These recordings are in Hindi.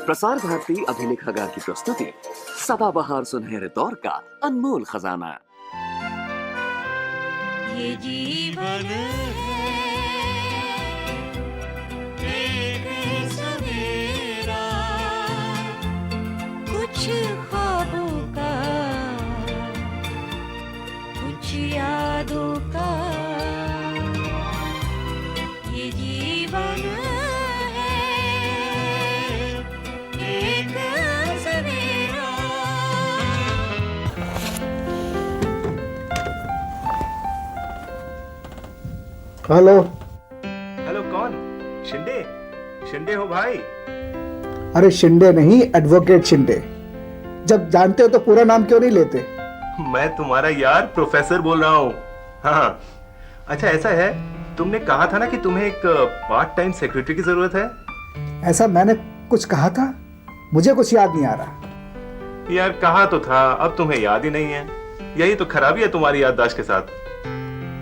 प्रसार भारती अभिलेखागार की प्रस्तुति सदाबहार सुनहरे दौर का अनमोल खजाना। ये जीवन है एक सवेरा, कुछ ख्वाबों का, कुछ यादों का। ये जीवन है एक सवेरा। हेलो। हेलो, कौन? शिंदे? शिंदे हो भाई? अरे शिंदे नहीं, एडवोकेट शिंदे। जब जानते हो तो पूरा नाम क्यों नहीं लेते? मैं तुम्हारा यार प्रोफेसर बोल रहा हूँ। हाँ, अच्छा ऐसा है, तुमने कहा था ना कि तुम्हें एक पार्ट टाइम सेक्रेटरी की जरूरत है। ऐसा मैंने कुछ कहा था? मुझे कुछ याद नहीं आ रहा। यार कहा तो था, अब तुम्हें याद ही नहीं है। यही तो खराबी है तुम्हारी याददाश्त के साथ।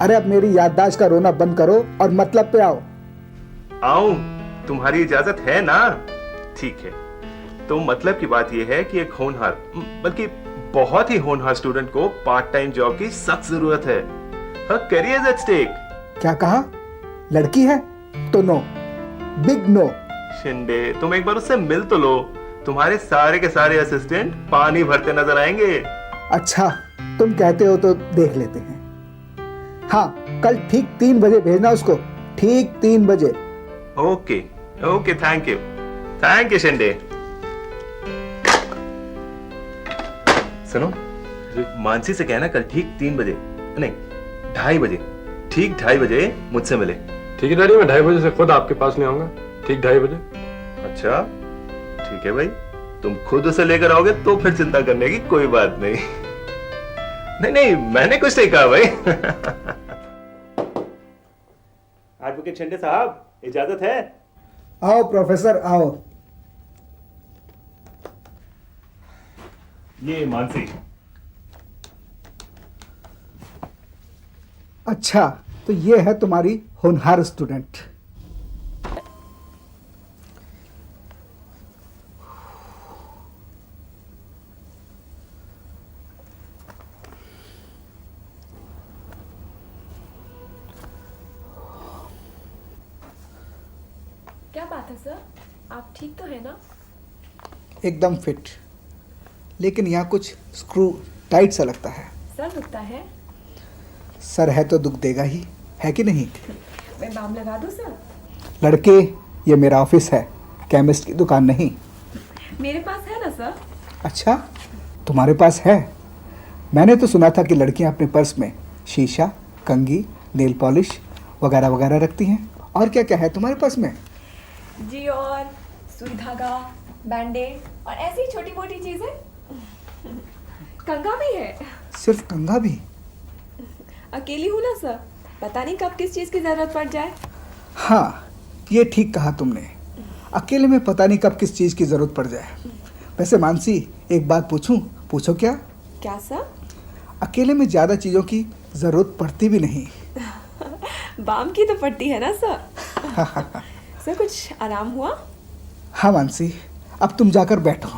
अरे अब मेरी याददाश्त का रोना बंद करो और मतलब पे आओ। आऊं? तुम्हारी इजाजत है ना? ठीक है, तो मतलब की बात यह है कि एक होनहार, बल्कि बहुत ही होनहार स्टूडेंट को पार्ट टाइम जॉब की सख्त जरूरत है। हर करियर एट स्टेक। क्या कहा? लड़की है तो नो, बिग नो। शिंदे, तुम एक बार उससे मिल तो लो। तुम्हारे सारे के सारे असिस्टेंट पानी भरते नजर आएंगे। अच्छा तुम कहते हो तो देख लेते हैं। हाँ, कल ठीक 3 बजे भेजना उसको, ठीक 3 बजे। Okay okay, thank you Shinde. सुनो, मानसी से कहना कल ठीक 3 बजे, नहीं 2:30 बजे, ठीक 2:30 बजे मुझसे मिले। ठीक है डैडी, मैं 2:30 बजे से खुद आपके पास नहीं आऊंगा। ठीक 2:30 बजे। अच्छा ठीक है भाई, तुम खुद उसे लेकर आओगे तो फिर चिंता करने की कोई बात नहीं। नहीं नहीं, मैंने कुछ नहीं कहा भाई। एडवोकेट शिंदे साहब, इजाजत है? आओ प्रोफेसर आओ। ये मानसी। अच्छा तो ये है तुम्हारी होनहार स्टूडेंट। क्या बात है सर, आप ठीक तो है ना? एकदम फिट, लेकिन यहाँ कुछ स्क्रू टाइट सा लगता है। सर दुखता है? सर है तो दुख देगा ही, है कि नहीं? मैं बाम लगा दूं सर? लड़के, ये मेरा ऑफिस है, केमिस्ट की दुकान नहीं। मेरे पास है ना सर। अच्छा तुम्हारे पास है? मैंने तो सुना था कि लड़कियां अपने पर्स में शीशा, कंघी, नेल पॉलिश वगैरह वगैरह रखती हैं। और क्या क्या है तुम्हारे पास में? जी, और सुई धागा, बैंडेड और ऐसी छोटी मोटी चीजें। कंघा भी है। सिर्फ कंघा भी? अकेली हूँ ना सर, पता नहीं कब किस चीज की जरूरत पड़ जाए। हाँ ये ठीक कहा तुमने, अकेले में पता नहीं कब किस चीज़ की ज़रूरत पड़ जाए। वैसे मानसी, एक बात पूछूं? पूछो। क्या? क्या सर? अकेले में ज़्यादा चीज़ों की ज़रूरत पड़ती भी नहीं। बाम की तो पड़ती है ना सर। सर कुछ आराम हुआ? हाँ मानसी, अब तुम जाकर बैठो।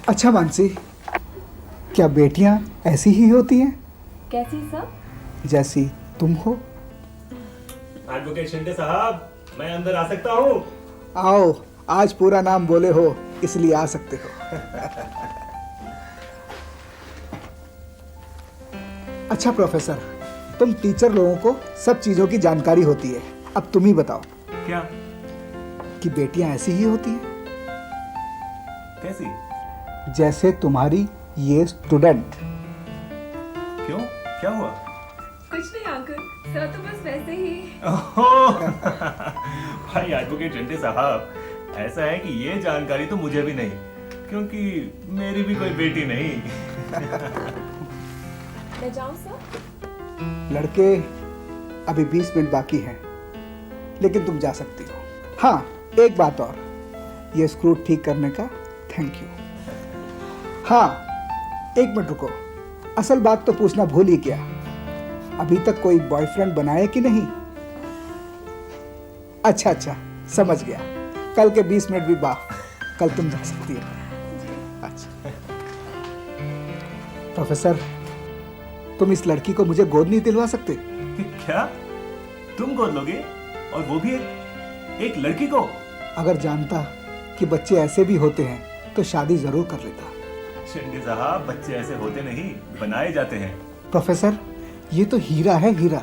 अच्छा मानसी, क्या बेटियां ऐसी ही होती हैं कैसी सर? जैसी तुम हो? एडवोकेट शिंदे साहब, मैं अंदर आ सकता हूँ? आओ, आज पूरा नाम बोले हो इसलिए आ सकते हो। अच्छा प्रोफेसर, तुम टीचर लोगों को सब चीज़ों की जानकारी होती है, अब तुम ही बताओ क्या? कि बेटियां ऐसी ही होती हैं कैसी? जैसे तुम्हारी ये स्टूडेंट। क्यों, क्या हुआ? कुछ नहीं अंकल, सर तो बस वैसे ही। भाई एडवोकेट शिंदे साहब, ऐसा है कि ये जानकारी तो मुझे भी नहीं, क्योंकि मेरी भी कोई बेटी नहीं। मैं जाऊं सर? लड़के, अभी 20 मिनट बाकी हैं, लेकिन तुम जा सकती हो। हाँ एक बात और, ये स्क्रू ठीक करने का थैंक यू। हाँ 1 मिनट रुको, असल बात तो पूछना भूल ही गया। अभी तक कोई बॉयफ्रेंड बनाया कि नहीं? अच्छा अच्छा, समझ गया। कल के 20 मिनट भी बाह, कल तुम जा सकती हो। अच्छा प्रोफेसर, तुम इस लड़की को मुझे गोद नहीं दिलवा सकते? क्या तुम गोद लोगे, और वो भी एक लड़की को? अगर जानता कि बच्चे ऐसे भी होते हैं तो शादी जरूर कर लेता। शिंदे साहब, बच्चे ऐसे होते नहीं, बनाए जाते हैं। प्रोफेसर, ये तो हीरा है, हीरा।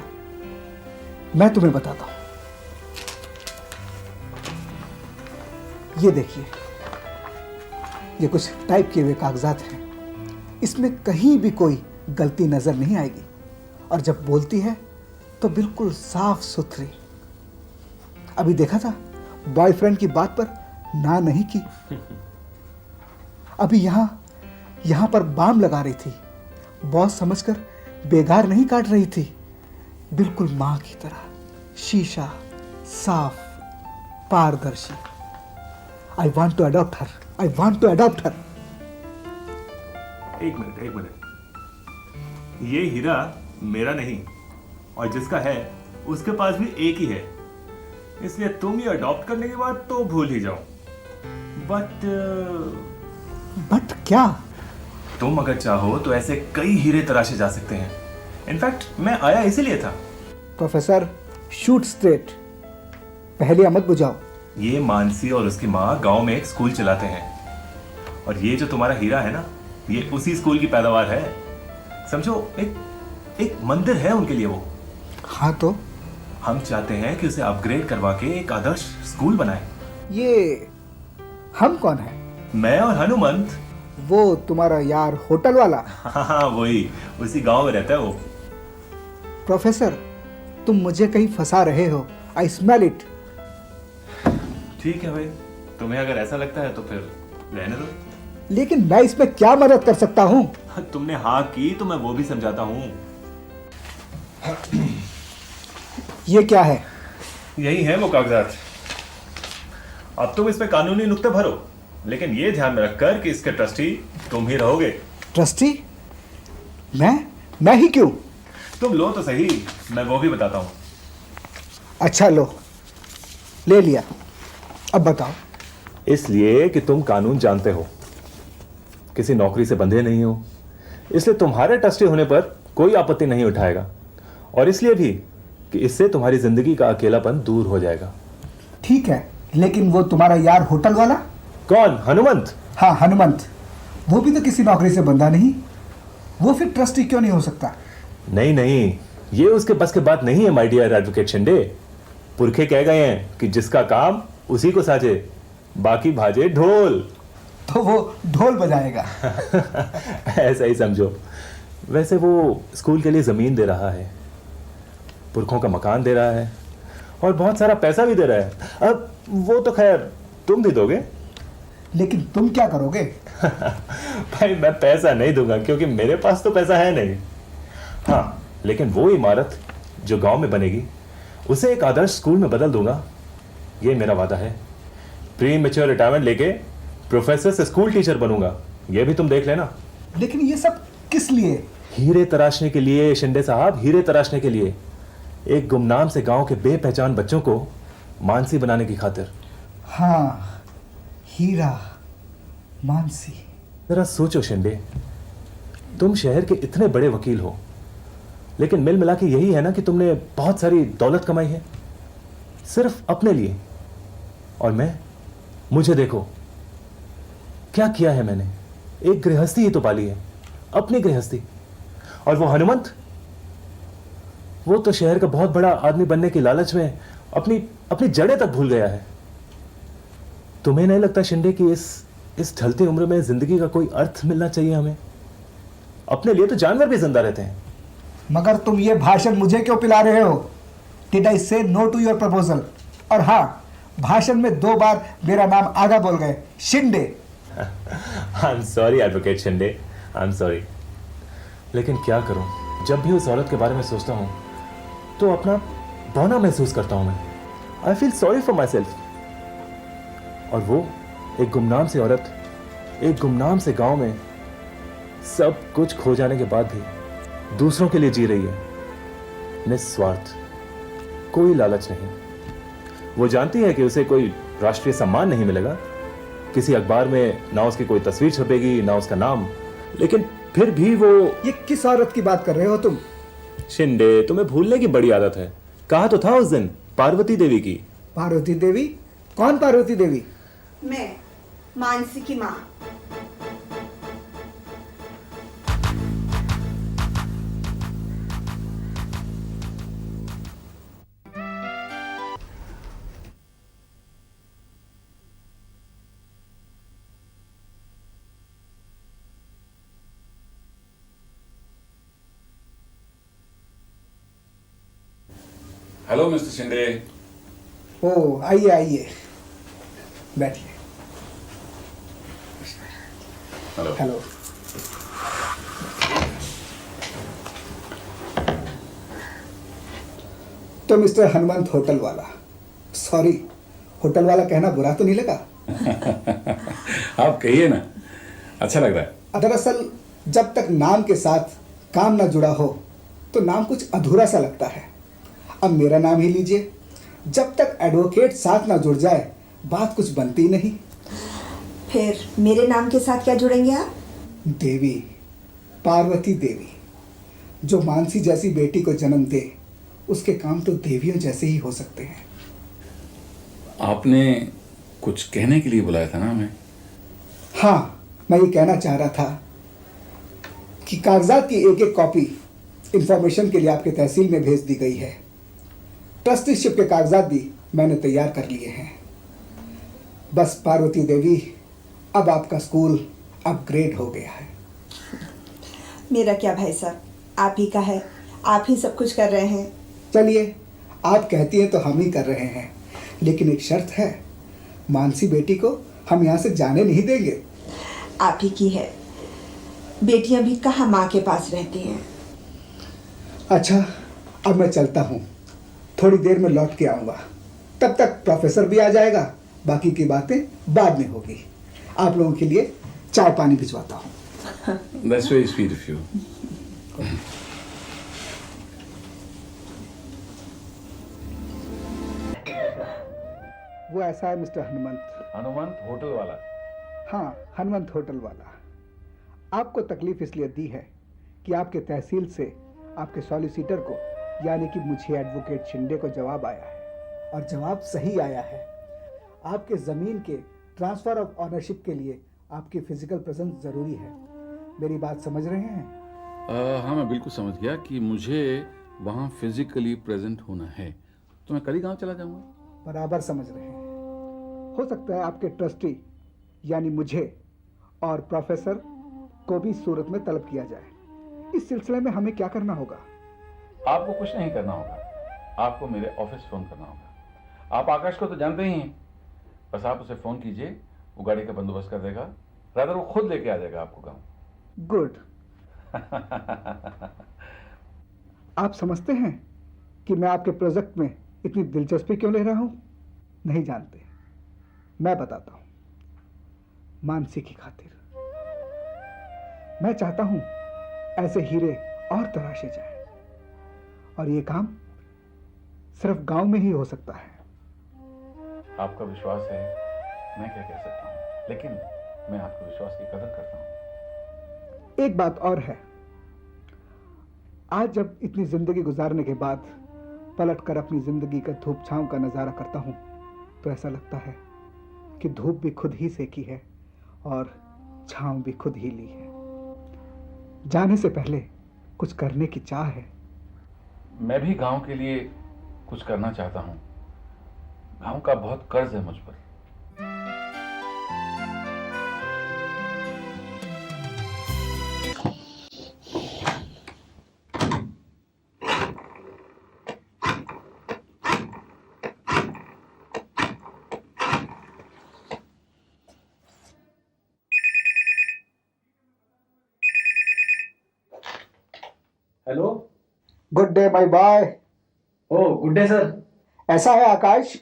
मैं तुम्हें बताता हूं, ये देखिए, ये कुछ टाइप किए हुए कागजात हैं। इसमें कहीं भी कोई गलती नजर नहीं आएगी, और जब बोलती है तो बिल्कुल साफ सुथरी। अभी देखा था, बॉयफ्रेंड की बात पर ना नहीं की। अभी यहां पर बाम लगा रही थी, बॉस समझकर बेगार नहीं काट रही थी। बिल्कुल मां की तरह, शीशा, साफ, पारदर्शी। I want to adopt her, I want to adopt her. एक मिनट, ये हीरा मेरा नहीं, और जिसका है उसके पास भी एक ही है, इसलिए तुम ये अडॉप्ट करने के बाद तो भूल ही जाओ। बट क्या? तुम अगर चाहो तो ऐसे कई हीरे तराशे जा सकते हैं। इनफैक्ट मैं आया इसीलिए था। प्रोफेसर, शूट स्ट्रेट, पहले मत बुझाओ। ये मानसी और उसकी माँ गांव में एक स्कूल चलाते हैं, और ये जो तुम्हारा हीरा है ना, ये उसी स्कूल की पैदावार है। समझो, एक मंदिर है उनके लिए वो। हाँ तो हम चाहते हैं कि उसे अपग्रेड करवा के एक आदर्श स्कूल बनाए। ये हम कौन है? मैं और हनुमंत। वो तुम्हारा यार होटल वाला? हाँ, वही, उसी गांव में रहता है वो। प्रोफेसर, तुम मुझे कहीं फंसा रहे हो। I smell it. ठीक है भाई, तुम्हें अगर ऐसा लगता है तो फिर रहने दो। लेकिन मैं इसमें क्या मदद कर सकता हूँ? तुमने हाँ की तो मैं वो भी समझाता हूँ। ये क्या है? यही है वो कागजात। अब तुम इसमें कानूनी नुक्ते भरो, लेकिन ये ध्यान में रखकर कि इसके ट्रस्टी तुम ही रहोगे। ट्रस्टी? मैं ही क्यों? तुम लो तो सही, मैं वो भी बताता हूँ। अच्छा लो, ले लिया। अब बताओ। इसलिए कि तुम कानून जानते हो, किसी नौकरी से बंधे नहीं हो, इसलिए तुम्हारे ट्रस्टी होने पर कोई आपत्ति नहीं उठाएगा, और इसलिए भी कि इससे तुम्हारी जिंदगी का अकेलापन दूर हो जाएगा। ठीक है, लेकिन वो तुम्हारा यार होटल वाला? कौन? हनुमंत? हाँ, हनुमंत। वो भी तो किसी नौकरी से बंधा नहीं, वो फिर ट्रस्टी क्यों नहीं हो सकता? नहीं, ये उसके बस के बात नहीं है माय डियर एडवोकेट शिंदे। पुरखे कह गए हैं कि जिसका काम उसी को साजे, बाकी भाजे ढोल। तो वो ढोल बजाएगा। ऐसा ही समझो। वैसे वो स्कूल के लिए जमीन दे रहा है, पुरखों का मकान दे रहा है, और बहुत सारा पैसा भी दे रहा है। अब वो तो खैर तुम भी दोगे। लेकिन तुम क्या करोगे? भाई, मैं पैसा नहीं दूंगा, क्योंकि मेरे पास तो पैसा है नहीं। हाँ, लेकिन वो इमारत जो गांव में बनेगी उसे एक आदर्श स्कूल में बदल दूंगा, ये मेरा वादा है। प्री मैच्योर रिटायरमेंट लेके प्रोफेसर से स्कूल टीचर बनूंगा, ये भी तुम देख लेना। लेकिन ये सब किस लिए? हीरे तराशने के लिए शिंदे साहब, हीरे तराशने के लिए। एक गुमनाम से गांव के बेपहचान बच्चों को मानसी बनाने की खातिर। हाँ, हीरा, मानसी। जरा सोचो शिंदे, तुम शहर के इतने बड़े वकील हो, लेकिन मिल मिला के यही है ना कि तुमने बहुत सारी दौलत कमाई है सिर्फ अपने लिए। और मुझे देखो क्या किया है मैंने। एक गृहस्थी ही तो पाली है, अपनी गृहस्थी। और वो हनुमंत, वो तो शहर का बहुत बड़ा आदमी बनने की लालच में अपनी जड़ें तक भूल गया है। तुम्हें नहीं लगता शिंदे कि इस ढलती उम्र में जिंदगी का कोई अर्थ मिलना चाहिए हमें? अपने लिए तो जानवर भी जिंदा रहते हैं। मगर तुम ये भाषण मुझे क्यों पिला रहे हो? डिड आई से नो टू योर प्रपोजल? और हाँ, भाषण में 2 बार मेरा नाम आगा बोल गए, Shinde. I am sorry advocate Shinde, I am sorry. लेकिन क्या करूं, जब भी उस औरत के बारे में सोचता हूं तो अपना बौना महसूस करता हूं मैं। I feel sorry for my self. और वो एक गुमनाम सी औरत, एक गुमनाम से गांव में सब कुछ खो जाने के बाद भी दूसरों के लिए जी रही है। निस्वार्थ, कोई लालच नहीं। वो जानती है कि उसे कोई राष्ट्रीय सम्मान नहीं मिलेगा, किसी अखबार में ना उसकी कोई तस्वीर छपेगी ना उसका नाम, लेकिन फिर भी वो। ये किस औरत की बात कर रहे हो तुम? शिंदे, तुम्हें भूलने की बड़ी आदत है। कहा तो था उस दिन पार्वती देवी की। पार्वती देवी? कौन पार्वती देवी? मैं मानसी की माँ। Hello mister Shinde. ओ आइए आइए, बैठिए। हेलो। हेलो। तो मिस्टर हनुमंत होटल वाला, सॉरी होटल वाला कहना बुरा तो नहीं लगा? आप कहिए ना, अच्छा लग रहा है। दरअसल जब तक नाम के साथ काम ना जुड़ा हो तो नाम कुछ अधूरा सा लगता है। अब मेरा नाम ही लीजिए, जब तक एडवोकेट साथ ना जुड़ जाए बात कुछ बनती नहीं। फिर मेरे नाम के साथ क्या जुड़ेंगे आप? देवी, पार्वती देवी। जो मानसी जैसी बेटी को जन्म दे उसके काम तो देवियों जैसे ही हो सकते हैं। आपने कुछ कहने के लिए बुलाया था ना हमें? हाँ, मैं ये कहना चाह रहा था कि कागजात की एक एक कॉपी इंफॉर्मेशन के लिए आपके तहसील में भेज दी गई है। ट्रस्टीशिप के कागजात भी मैंने तैयार कर लिए हैं। बस पार्वती देवी, अब आपका स्कूल अपग्रेड हो गया है। मेरा क्या भाई साहब, आप ही का है, आप ही सब कुछ कर रहे हैं। चलिए, आप कहती हैं तो हम ही कर रहे हैं, लेकिन एक शर्त है, मानसी बेटी को हम यहाँ से जाने नहीं देंगे। आप ही की है, बेटियां भी कहाँ माँ के पास रहती हैं। अच्छा, अब मैं चलता हूँ, थोड़ी देर में लौट के आऊँगा। तब तक प्रोफेसर भी आ जाएगा, बाकी की बातें बाद में होगी। आप लोगों के लिए चाय पानी भिजवाता हूँ। That's very sweet of you. वो ऐसा है मिस्टर हनुमंत। हनुमंत होटल वाला? हाँ, हनुमंत होटल वाला। आपको तकलीफ इसलिए दी है कि आपके तहसील से आपके सॉलिसिटर को, यानी कि मुझे एडवोकेट शिंदे को जवाब आया है, और जवाब सही आया है। आपके ज़मीन के ट्रांसफ़र ऑफ ऑनरशिप के लिए आपकी फिजिकल प्रेजेंस ज़रूरी है। मेरी बात समझ रहे हैं? हाँ, मैं बिल्कुल समझ गया कि मुझे वहाँ फिजिकली प्रेजेंट होना है, तो मैं कल ही गाँव चला जाऊँगा। बराबर समझ रहे हैं। हो सकता है आपके ट्रस्टी यानी मुझे और प्रोफेसर को भी सूरत में तलब किया जाए। इस सिलसिले में हमें क्या करना होगा? आपको कुछ नहीं करना होगा, आपको मेरे ऑफिस फोन करना होगा। आप आकाश को तो जानते ही हैं, बस आप उसे फोन कीजिए, वो गाड़ी का बंदोबस्त कर देगा, रादर वो खुद लेके आ जाएगा आपको गाँव। गुड। आप समझते हैं कि मैं आपके प्रोजेक्ट में इतनी दिलचस्पी क्यों ले रहा हूं? नहीं जानते, मैं बताता हूं। मानसी की खातिर मैं चाहता हूं ऐसे हीरे और तराशे जाए, और ये काम सिर्फ गांव में ही हो सकता है। आपका विश्वास है, मैं क्या कह सकता हूँ, लेकिन मैं आपके विश्वास की कदर करता हूँ। एक बात और है, आज जब इतनी जिंदगी गुजारने के बाद पलट कर अपनी जिंदगी का धूप छांव का नजारा करता हूं, तो ऐसा लगता है कि धूप भी खुद ही सेकी है और छांव भी खुद ही ली है। जाने से पहले कुछ करने की चाह है। मैं भी गांव के लिए कुछ करना चाहता हूँ। गांव का बहुत कर्ज है मुझ पर। Hello. Good day my boy. Oh good day sir. ऐसा है आकाश,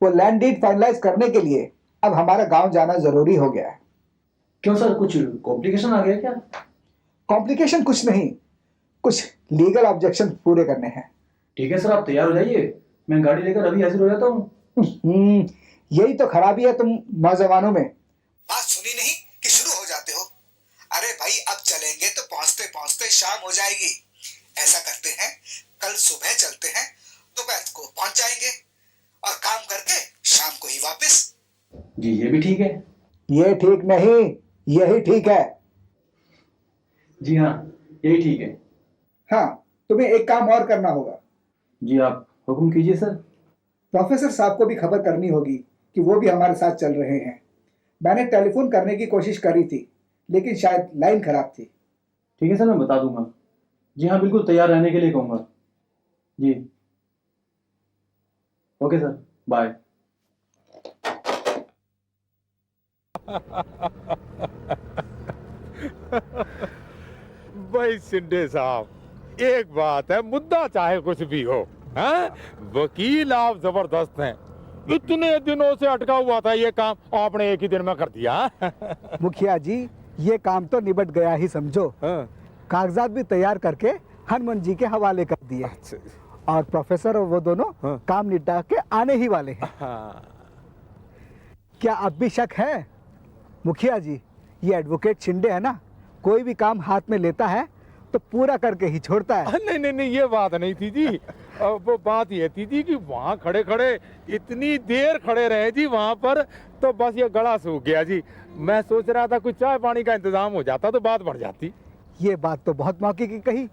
वो लैंड डीड फाइनलाइज करने के लिए अब हमारा गांव जाना जरूरी हो गया है। क्यों सर, कुछ कॉम्प्लिकेशन आ गया क्या? कॉम्प्लिकेशन कुछ नहीं, कुछ लीगल ऑब्जेक्शन पूरे करने हैं। ठीक है सर, आप तैयार हो जाइए, मैं गाड़ी लेकर अभी हाजिर हो जाता हूँ। यही तो खराबी है तुम नौजवानों में। बात सुनी नहीं कि शुरू हो जाते हो। अरे भाई अब चलेंगे तो पहुंचते पहुंचते शाम हो जाएगी। ऐसा करते हैं, कल सुबह चलते हैं, दोपहर को पहुंच जाएंगे और काम करके शाम को ही वापस। जी ये भी ठीक है। ये ठीक नहीं, यही ठीक है। जी हाँ, यही ठीक है। हाँ, तुम्हें एक काम और करना होगा। जी आप हुक्म कीजिए सर। प्रोफेसर साहब को भी खबर करनी होगी कि वो भी हमारे साथ चल रहे हैं। मैंने टेलीफोन करने की कोशिश करी थी, लेकिन शायद लाइन खराब थी। ठीक है सर, मैं बता दूंगा। जी हाँ, बिल्कुल तैयार रहने के लिए कहूँगा। जी ओके सर, बाय। भाई शिंदे साहब, एक बात है, मुद्दा चाहे कुछ भी हो, हैं? वकील आप जबरदस्त हैं। इतने दिनों से अटका हुआ था ये काम, आपने एक ही दिन में कर दिया। मुखिया जी, ये काम तो निबट गया ही समझो। कागजात भी तैयार करके हनुमान जी के हवाले कर दिए। और प्रोफेसर और वो दोनों काम निपटा के आने ही वाले हैं। क्या अब भी शक है? मुखिया जी, ये एडवोकेट शिंदे है ना, कोई भी काम हाथ में लेता है तो पूरा करके ही छोड़ता है। नहीं नहीं नहीं, ये बात नहीं थी जी। वो बात ये थी जी कि वहाँ खड़े खड़े इतनी देर खड़े रहे जी वहाँ पर, तो बस ये गला सूख गया जी। मैं सोच रहा था कुछ चाय पानी का इंतजाम हो जाता तो बात बढ़ जाती। ये बात तो बहुत मौके की कही।